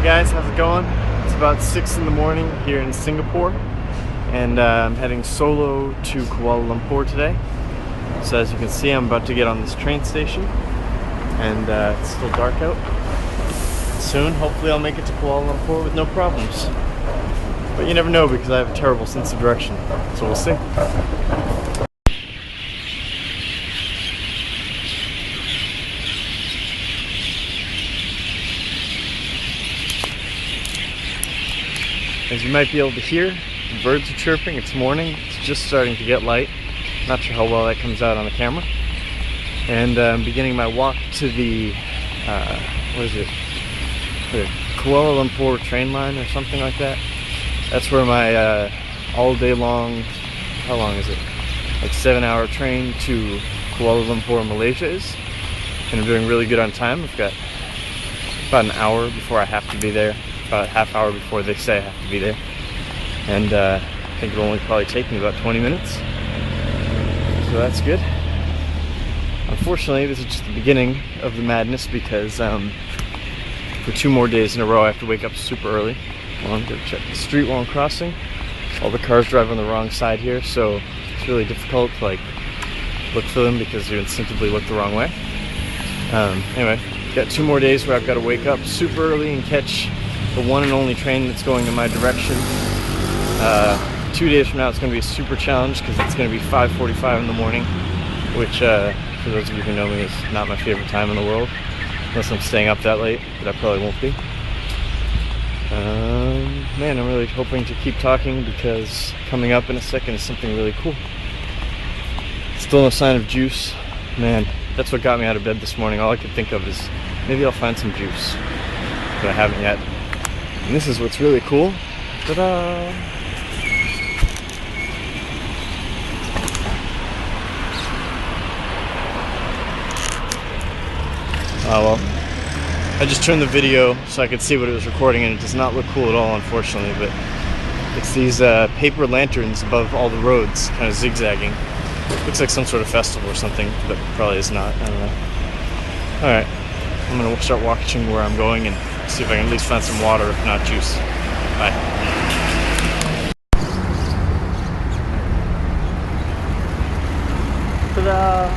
guys, how's it going? It's about 6 in the morning here in Singapore, and I'm heading solo to Kuala Lumpur today. So as you can see, I'm about to get on this train station, and it's still dark out. Soon, hopefully I'll make it to Kuala Lumpur with no problems. But you never know, because I have a terrible sense of direction, so we'll see. As you might be able to hear, the birds are chirping. It's morning. It's just starting to get light. Not sure how well that comes out on the camera. And I'm beginning my walk to the, what is it? The Kuala Lumpur train line or something like that. That's where my all day long, how long is it? Like 7-hour train to Kuala Lumpur, Malaysia is. And I'm doing really good on time. I've got about an hour before I have to be there. About a half hour before they say I have to be there. And I think it'll only probably take me about 20 minutes. So that's good. Unfortunately, this is just the beginning of the madness because for 2 more days in a row I have to wake up super early. Well, I'm gonna check the street while I'm crossing. All the cars drive on the wrong side here, so it's really difficult to like look for them because you instinctively look the wrong way. Anyway, got 2 more days where I've got to wake up super early and catch the one and only train that's going in my direction. 2 days from now it's going to be a super challenge because it's going to be 5:45 in the morning, which for those of you who know me is not my favorite time in the world, unless I'm staying up that late, but I probably won't be. Man, I'm really hoping to keep talking because coming up in a second is something really cool. Still no sign of juice. Man, that's what got me out of bed this morning. All I could think of is maybe I'll find some juice, but I haven't yet. And this is what's really cool. Ta-da! Oh well. I just turned the video so I could see what it was recording, and it does not look cool at all, unfortunately, but it's these paper lanterns above all the roads, kind of zigzagging. Looks like some sort of festival or something, but probably is not. I don't know. Alright, I'm gonna start watching where I'm going and see if I can at least find some water, if not juice. Bye. Ta-da!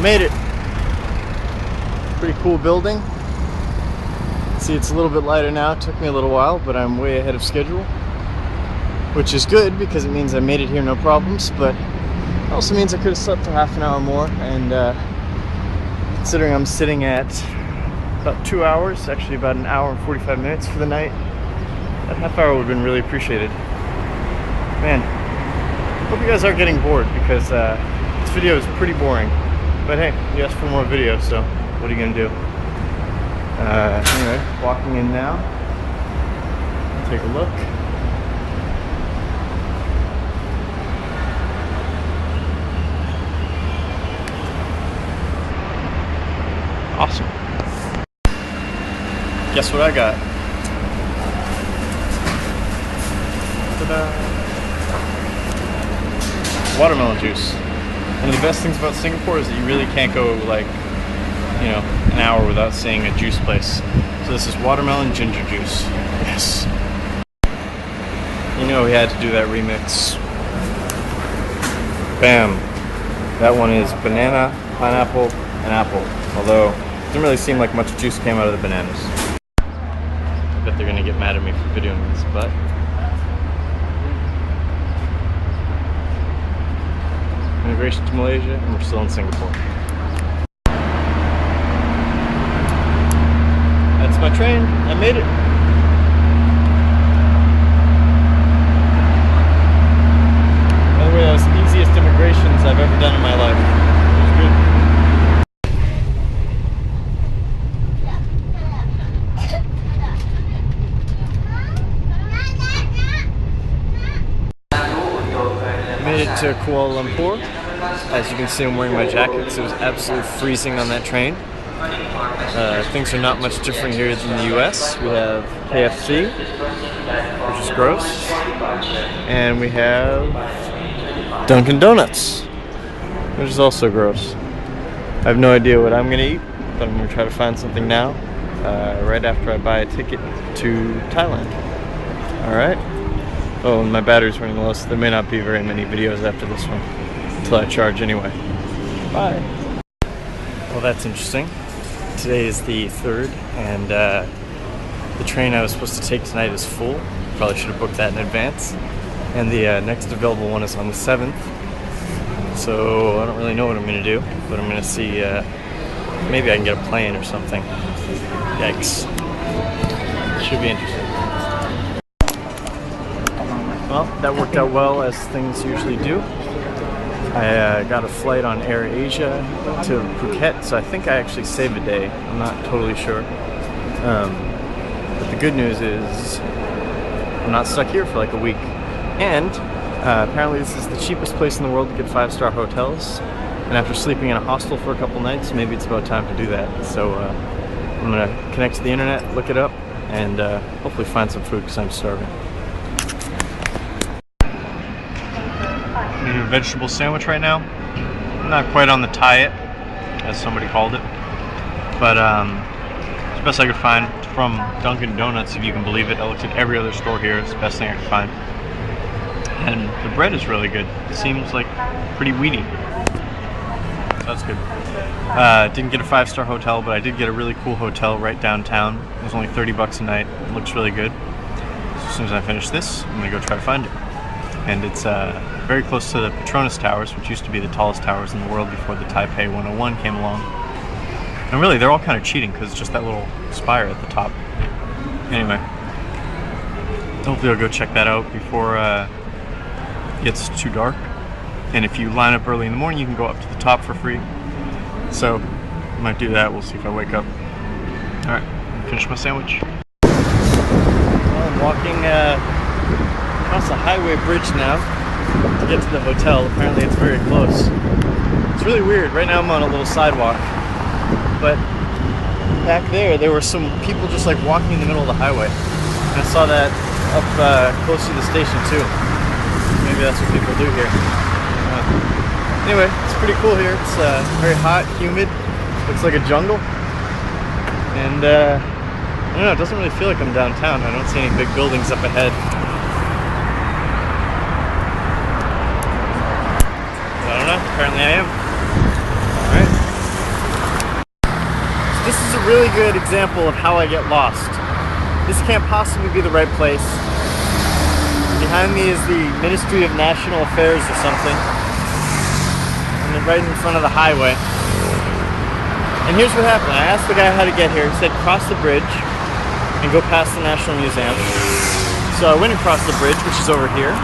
Made it! Pretty cool building. See, it's a little bit lighter now. It took me a little while, but I'm way ahead of schedule, which is good because it means I made it here no problems, but it also means I could have slept for half an hour more, and considering I'm sitting at about 2 hours, actually about an hour and 45 minutes for the night, that half hour would have been really appreciated. Man, hope you guys aren't getting bored because this video is pretty boring, but hey, you asked for more videos, so what are you gonna do? Anyway, walking in now. Take a look. Awesome. Guess what I got? Ta-da! Watermelon juice. One of the best things about Singapore is that you really can't go like, you know, an hour without seeing a juice place. So this is watermelon ginger juice. Yes. You know we had to do that remix. Bam. That one is banana, pineapple, and apple. Although it didn't really seem like much juice came out of the bananas. I bet they're gonna get mad at me for videoing this, but immigration to Malaysia, and we're still in Singapore. That's my train. I made it. By the way, that was the easiest immigrations I've ever done in my life. It was good. Made it to Kuala Lumpur. As you can see, I'm wearing my jacket because it was absolutely freezing on that train. Things are not much different here than the US. We have KFC, which is gross, and we have Dunkin' Donuts, which is also gross. I have no idea what I'm gonna eat, but I'm gonna try to find something now. right after I buy a ticket to Thailand. Alright? Oh, and my battery's running low, so there may not be very many videos after this one. Until I charge anyway. Bye! Well, that's interesting. Today is the 3rd, and the train I was supposed to take tonight is full. Probably should have booked that in advance. And the next available one is on the 7th. So I don't really know what I'm going to do, but I'm going to see, maybe I can get a plane or something. Yikes. Should be interesting. Well, that worked out well, as things usually do. I got a flight on Air Asia to Phuket, so I think I actually saved a day. I'm not totally sure. But the good news is I'm not stuck here for like a week. And apparently this is the cheapest place in the world to get 5-star hotels. And after sleeping in a hostel for a couple nights, maybe it's about time to do that. So I'm going to connect to the internet, look it up, and hopefully find some food because I'm starving. I'm eating a vegetable sandwich right now. I'm not quite on the diet, as somebody called it. But it's the best I could find. It's from Dunkin' Donuts, if you can believe it. I looked at every other store here. It's the best thing I could find. And the bread is really good. It seems like pretty wheaty. So that's good. Didn't get a 5-star hotel, but I did get a really cool hotel right downtown. It was only 30 bucks a night. It looks really good. So as soon as I finish this, I'm gonna go try to find it. And it's very close to the Petronas Towers, which used to be the tallest towers in the world before the Taipei 101 came along. And really, they're all kind of cheating because it's just that little spire at the top. Anyway, hopefully I'll go check that out before it gets too dark. And if you line up early in the morning, you can go up to the top for free. So I might do that. We'll see if I wake up. All right, finish my sandwich. Well, I'm walking across a highway bridge now to get to the hotel. Apparently it's very close. It's really weird. Right now I'm on a little sidewalk, but back there were some people just like walking in the middle of the highway. And I saw that up close to the station too. Maybe that's what people do here. Anyway, it's pretty cool here. It's very hot, humid. Looks like a jungle. And I don't know, it doesn't really feel like I'm downtown. I don't see any big buildings up ahead. I don't know, apparently I am. Alright. So this is a really good example of how I get lost. This can't possibly be the right place. Behind me is the Ministry of National Affairs or something. And then right in front of the highway. And here's what happened. I asked the guy how to get here. He said cross the bridge and go past the National Museum. So I went across the bridge, which is over here.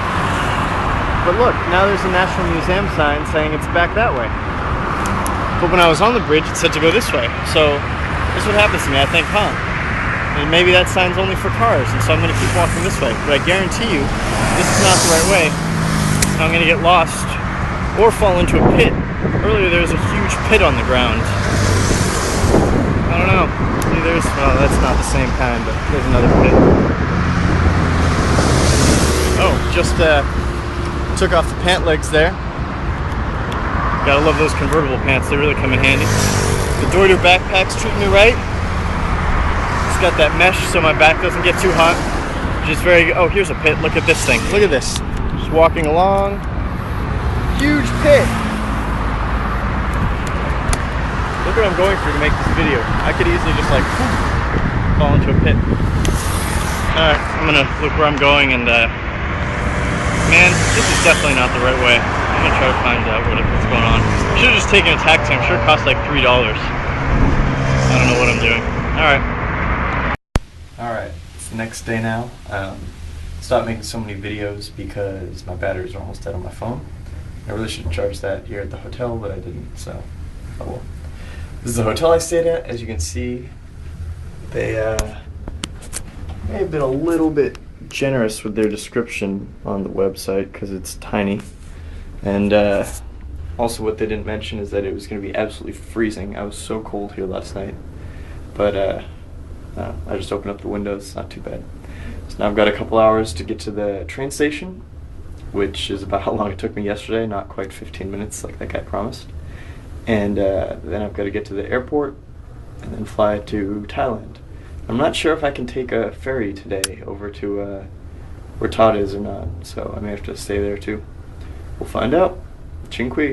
But look, now there's a National Museum sign saying it's back that way. But when I was on the bridge, it said to go this way. So this is what happens to me. I think, and maybe that sign's only for cars, and so I'm going to keep walking this way. But I guarantee you, this is not the right way. I'm going to get lost or fall into a pit. Earlier there was a huge pit on the ground. I don't know. See, well, that's not the same kind, but there's another pit. Oh, just took off the pant legs there. Gotta love those convertible pants. They really come in handy. The Deuter backpack's treating me right. It's got that mesh so my back doesn't get too hot. Which is very... Oh, here's a pit. Look at this thing. Look at this. Just walking along. Huge pit. Look what I'm going through to make this video. I could easily just like fall into a pit. Alright, I'm gonna look where I'm going and man, this is definitely not the right way. I'm gonna try to find out what's going on. I should have just taken a taxi. I'm sure it cost like $3. I don't know what I'm doing. Alright, it's the next day now. Stopped making so many videos because my batteries are almost dead on my phone. I really should charge that here at the hotel, but I didn't, so oh well. This is the hotel I stayed at. As you can see, they may have been a little bit generous with their description on the website because it's tiny. And also what they didn't mention is that it was going to be absolutely freezing. I was so cold here last night. But I just opened up the windows. It's not too bad. So now I've got a couple hours to get to the train station, which is about how long it took me yesterday, not quite 15 minutes like that guy promised. And then I've got to get to the airport and then fly to Thailand. I'm not sure if I can take a ferry today over to where Todd is or not, so I may have to stay there too. We'll find out. Chinqui.